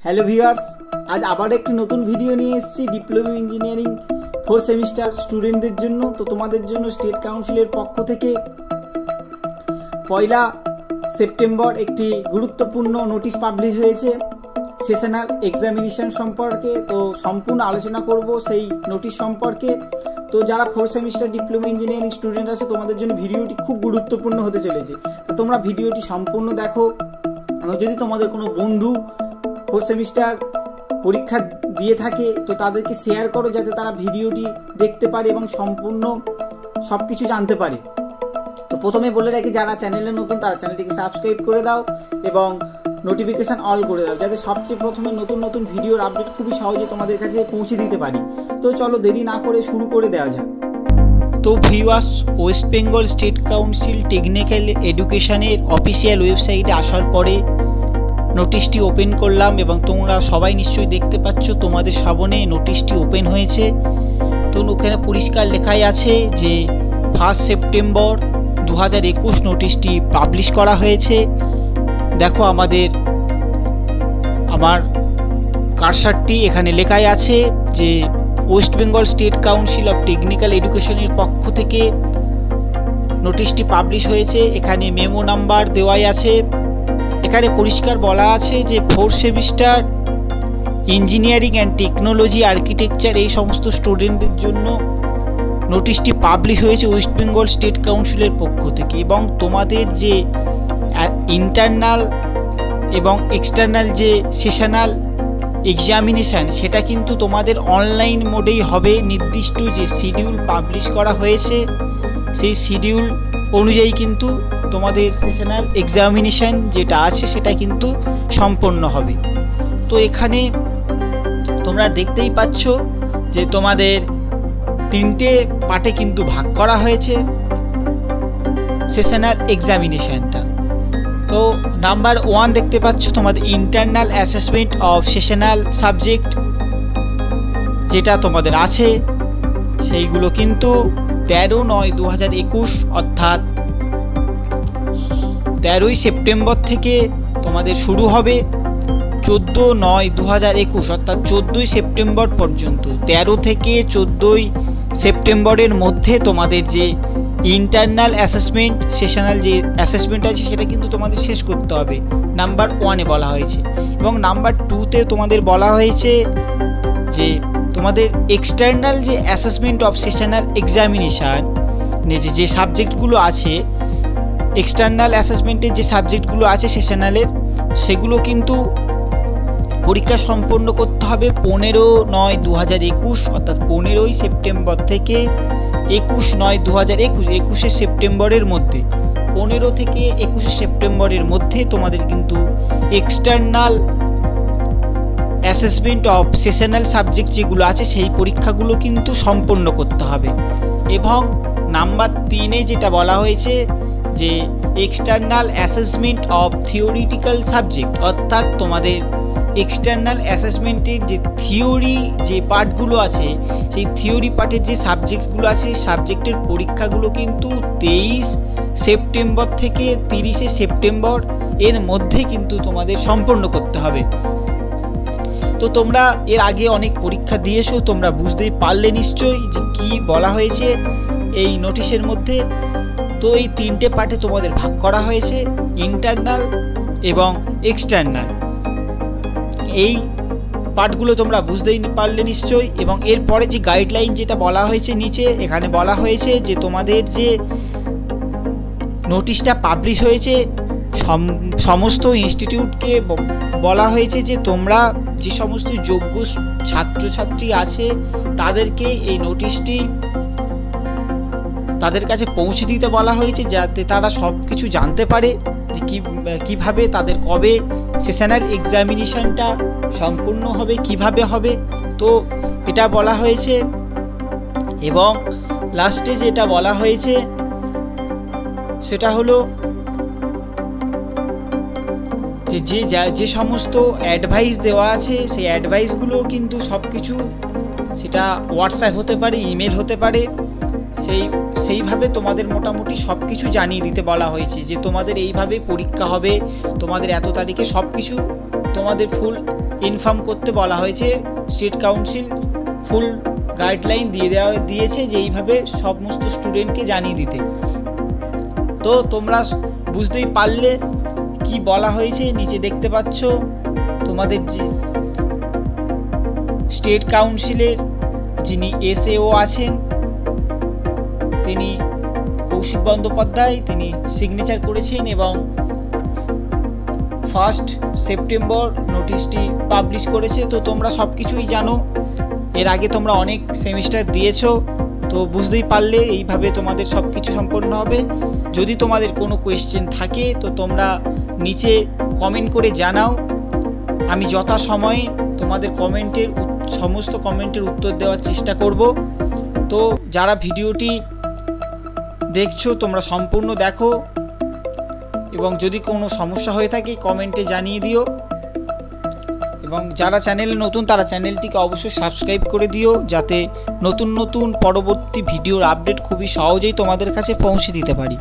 Hello viewers, আজ আবার একটি নতুন ভিডিও নিয়ে এসেছি ডিপ্লোমা ইঞ্জিনিয়ারিং 4 সেমিস্টার স্টুডেন্টদের জন্য। তো তোমাদের জন্য স্টেট কাউন্সিলের পক্ষ থেকে 1 সেপ্টেম্বর একটি গুরুত্বপূর্ণ নোটিশ পাবলিশ হয়েছে সেশনাল এক্সামিনেশন সম্পর্কে। তো সম্পূর্ণ আলোচনা করব সেই নোটিশ সম্পর্কে। তো যারা 4 সেমিস্টার ডিপ্লোমা ইঞ্জিনিয়ারিং স্টুডেন্ট আছে তোমাদের জন্য ভিডিওটি খুব গুরুত্বপূর্ণ হতে চলেছে। তো তোমরা ভিডিওটি সম্পূর্ণ দেখো। যদি তোমাদের কোনো বন্ধু 4 সেমিস্টার পরীক্ষা দিয়ে থাকে তো তাদেরকে শেয়ার করো, যাতে তারা ভিডিওটি দেখতে পারে এবং সম্পূর্ণ সব কিছু জানতে পারে। তো প্রথমে বলে রাখি, যারা চ্যানেলে নতুন তারা চ্যানেলটিকে সাবস্ক্রাইব করে দাও এবং নোটিফিকেশান অল করে দাও, যাতে সবচেয়ে প্রথমে নতুন নতুন ভিডিওর আপডেট খুবই সহজে তোমাদের কাছে পৌঁছে দিতে পারি। তো চলো দেরি না করে শুরু করে দেওয়া যাক। তো viewers, West Bengal state council technical এডুকেশনের অফিসিয়াল ওয়েবসাইটে আসার পরে নোটিশটি ওপেন করলাম এবং তোমরা সবাই নিশ্চয়ই দেখতে পাচ্ছ তোমাদের সামনে নোটিশটি ওপেন হয়েছে। তো ওখানে পরিষ্কার লেখাই আছে যে 1 সেপ্টেম্বর 2021 নোটিশটি পাবলিশ করা হয়েছে। দেখো আমার কারসারটি এখানে লেখাই আছে যে West Bengal state council of technical এডুকেশনের পক্ষ থেকে নোটিশটি পাবলিশ হয়েছে। এখানে মেমো নাম্বার দেওয়াই আছে। এখানে পরিষ্কার বলা আছে যে 4 semester engineering and technology, architecture এই সমস্ত স্টুডেন্টদের জন্য নোটিশটি পাবলিশ হয়েছে ওয়েস্ট বেঙ্গল স্টেট কাউন্সিলের পক্ষ থেকে। এবং তোমাদের যে ইন্টারনাল এবং এক্সটার্নাল যে সেশনাল এক্সামিনেশান সেটা কিন্তু তোমাদের অনলাইন মোডেই হবে। নির্দিষ্ট যে শিডিউল পাবলিশ করা হয়েছে সেই শিডিউল অনুযায়ী কিন্তু তোমাদের সেশনাল এক্সামিনেশান যেটা আছে সেটা কিন্তু সম্পন্ন হবে। তো এখানে তোমরা দেখতেই পাচ্ছ যে তোমাদের 3টে পার্টে কিন্তু ভাগ করা হয়েছে সেশনাল এক্সামিনেশানটা। তো নাম্বার 1 দেখতে পাচ্ছ তোমাদের internal assessment of sessional subject যেটা তোমাদের আছে সেইগুলো কিন্তু 13/9/2021 অর্থাৎ 13ই সেপ্টেম্বর থেকে তোমাদের শুরু হবে। 14/9/2021 অর্থাৎ 14ই সেপ্টেম্বর পর্যন্ত। 13 থেকে 14ই সেপ্টেম্বরের মধ্যে তোমাদের যে ইন্টারনাল অ্যাসেসমেন্ট সেশনাল যে অ্যাসেসমেন্ট আছে সেটা কিন্তু তোমাদের শেষ করতে হবে, নাম্বার 1-এ বলা হয়েছে। এবং নাম্বার 2-তে তোমাদের বলা হয়েছে যে তোমাদের এক্সটার্নাল যে অ্যাসেসমেন্ট অফ সেশনাল এক্সামিনেশান যে সাবজেক্টগুলো আছে, এক্সটার্নাল অ্যাসেসমেন্টের যে সাবজেক্টগুলো আছে সেশনালের, সেগুলো কিন্তু পরীক্ষা সম্পন্ন করতে হবে 15/9/2021 অর্থাৎ 15ই সেপ্টেম্বর থেকে 21/9/2021 সেপ্টেম্বরের মধ্যে। 15 থেকে 21 সেপ্টেম্বরের মধ্যে তোমাদের কিন্তু external assessment of sessional subject যেগুলো আছে সেই পরীক্ষাগুলো কিন্তু সম্পন্ন করতে হবে। এবং নাম্বার 3-এ যেটা বলা হয়েছে যে external assessment of theoretical subject অর্থাৎ তোমাদের এক্সটার্নাল অ্যাসেসমেন্টের যে থিওরি যে পার্টগুলো আছে সেই থিওরি পার্টের যে সাবজেক্টগুলো আছে সেই সাবজেক্টের পরীক্ষাগুলো কিন্তু 23 সেপ্টেম্বর থেকে 30শে সেপ্টেম্বর এর মধ্যে কিন্তু তোমাদের সম্পন্ন করতে হবে। তো তোমরা এর আগে অনেক পরীক্ষা দিয়েছো, তোমরা বুঝতেই পারলে নিশ্চয়ই যে কি বলা হয়েছে এই নোটিশের মধ্যে। তো এই 3টে পার্টে তোমাদের ভাগ করা হয়েছে, ইন্টারনাল এবং এক্সটার্নাল। এই পার্টগুলো তোমরা বুঝতেই পারলে নিশ্চয়ই। এবং এরপরে যে গাইডলাইন যেটা বলা হয়েছে নিচে, এখানে বলা হয়েছে যে তোমাদের যে নোটিশটা পাবলিশ হয়েছে সমস্ত ইনস্টিটিউটকে বলা হয়েছে যে তোমরা যে সমস্ত যোগ্য ছাত্রছাত্রী আছে তাদেরকে এই নোটিশটি তাদের কাছে পৌঁছে দিতে বলা হয়েছে, যাতে তারা সব কিছু জানতে পারে যে কীভাবে তাদের কবে সেশনাল এক্সামিনেশানটা সম্পূর্ণ হবে, কিভাবে হবে। তো এটা বলা হয়েছে। এবং লাস্টে যেটা বলা হয়েছে সেটা হলো যে সমস্ত অ্যাডভাইস দেওয়া আছে সেই অ্যাডভাইসগুলো কিন্তু সব কিছু, সেটা হোয়াটসঅ্যাপ হতে পারে, ইমেল হতে পারে, সেইভাবে তোমাদের মোটামুটি সব কিছু জানিয়ে দিতে বলা হয়েছে যে তোমাদের এইভাবে পরীক্ষা হবে, তোমাদের এত তারিখে সব কিছু তোমাদের ফুল ইনফর্ম করতে বলা হয়েছে। স্টেট কাউন্সিল ফুল গাইডলাইন দিয়েছে যে এইভাবে সমস্ত স্টুডেন্টকে জানিয়ে দিতে। তো তোমরা বুঝতেই পারলে কি বলা হয়েছে, নিচে দেখতে পাচ্ছ তোমাদের যে স্টেট কাউন্সিলের যিনি SAO আছেন তিনি কৌশিক বন্দ্যোপাধ্যায়, তিনি সিগনেচার করেছেন এবং 1 সেপ্টেম্বর নোটিশটি পাবলিশ করেছে। তো তোমরা সব কিছুই জানো, এর আগে তোমরা অনেক সেমিস্টার দিয়েছো, তো বুঝতেই পারলে এইভাবে তোমাদের সব কিছু সম্পন্ন হবে। যদি তোমাদের কোনো কোয়েশ্চেন থাকে তো তোমরা নিচে কমেন্ট করে জানাও, আমি যথাসময়ে তোমাদের সমস্ত কমেন্টের উত্তর দেওয়ার চেষ্টা করব। তো যারা ভিডিওটি দেখছো তোমরা সম্পূর্ণ দেখো এবং যদি কোনো সমস্যা হয়ে থাকে কমেন্টে জানিয়ে দিও, এবং যারা চ্যানেলে নতুন তারা চ্যানেলটিকে অবশ্যই সাবস্ক্রাইব করে দিও, যাতে নতুন নতুন পরবর্তী ভিডিওর আপডেট খুবই সহজেই তোমাদের কাছে পৌঁছে দিতে পারি।